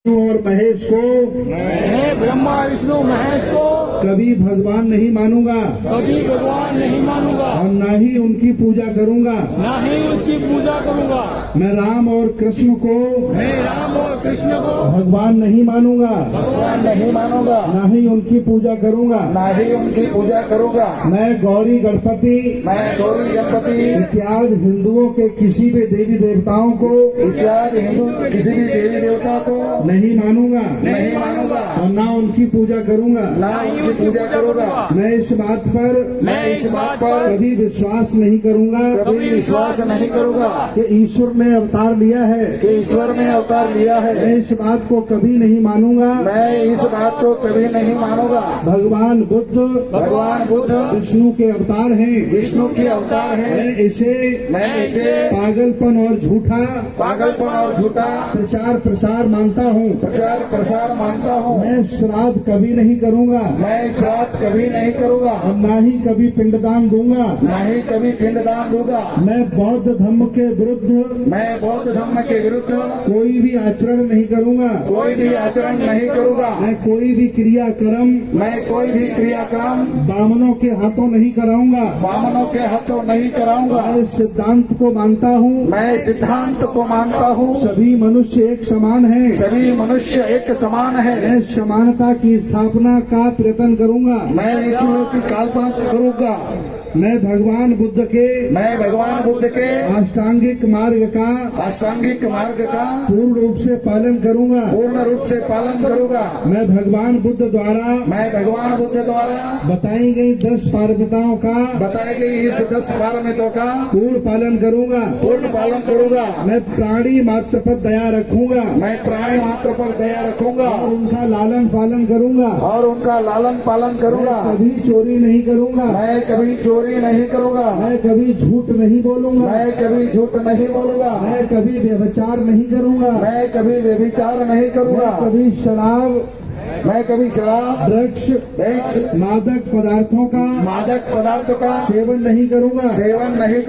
और महेश को, मैं ब्रह्मा विष्णु महेश को कभी भगवान नहीं मानूंगा कभी भगवान नहीं मानूंगा, और न ही उनकी पूजा करूंगा। न ही उनकी पूजा करूंगा। मैं राम और कृष्ण को, मैं राम और कृष्ण को भगवान नहीं मानूंगा, भगवान नहीं मानूंगा, न ही उनकी पूजा करूंगा। न ही उनकी पूजा करूंगा। मैं गौरी गणपति मैं गौरी गणपति इत्यादि हिंदुओं के किसी भी देवी देवताओं को इत्यादि हिंदू किसी भी देवी देवता को नहीं मानूंगा नहीं मानूंगा, और न उनकी पूजा करूंगा। न उनकी पूजा करूंगा। मैं इस बात पर कभी विश्वास नहीं करूंगा कभी विश्वास नहीं करूंगा कि ईश्वर ने अवतार लिया है। कि ईश्वर ने अवतार लिया है। मैं इस बात को कभी नहीं मानूंगा। मैं इस बात को कभी नहीं मानूंगा। भगवान बुद्ध भगवान बुद्ध विष्णु के अवतार हैं। विष्णु के अवतार है। मैं इसे पागलपन और झूठा पागलपन और झूठा प्रचार प्रसार मानता हूँ। प्रचार प्रसार मानता हूँ। मैं श्राद्ध कभी नहीं करूंगा मैं श्राद्ध कभी नहीं करूंगा, और न ही कभी पिंडदान दूंगा। न ही कभी पिंडदान दूंगा। मैं बौद्ध धर्म के विरुद्ध मैं बौद्ध धर्म के विरुद्ध कोई भी आचरण नहीं करूंगा। कोई भी आचरण नहीं करूंगा। मैं कोई भी क्रियाक्रम मैं कोई भी क्रियाक्रम बामनों के हाथों नहीं कराऊंगा। वामनों के हाथों नहीं कराऊंगा। मैं इस सिद्धांत को मानता हूँ, मैं सिद्धांत को मानता हूँ। सभी मनुष्य एक समान हैं। सभी मनुष्य एक समान है। मैं समानता की स्थापना का प्रयत्न करूंगा। मैं ईश्वर की कल्पना करूंगा। मैं भगवान बुद्ध के मैं भगवान बुद्ध के अष्टांगिक मार्ग का अष्टांगिक मार्ग का पूर्ण रूप से पालन करूंगा। पूर्ण रूप से पालन करूंगा। मैं भगवान बुद्ध द्वारा मैं भगवान बुद्ध द्वारा बताई गई 10 पारमिताओं का बताई गई इस 10 पारमितों का पूर्ण पालन करूंगा। पूर्ण पालन करूंगा। मैं प्राणी मात्र पर दया रखूंगा मैं प्राणी मात्र पर दया रखूंगा और उनका लालन पालन करूंगा। और उनका लालन पालन करूंगा। मैं कभी चोरी नहीं करूंगा। मैं कभी चोरी नहीं करूंगा। मैं कभी झूठ नहीं बोलूंगा। मैं कभी झूठ नहीं बोलूंगा। मैं कभी व्यभिचार नहीं करूंगा। मैं कभी व्यभिचार नहीं करूंगा। मैं कभी शराब, मैं कभी शराब, ड्रग्स, मादक पदार्थों का मादक पदार्थों का सेवन नहीं करूंगा। सेवन नहीं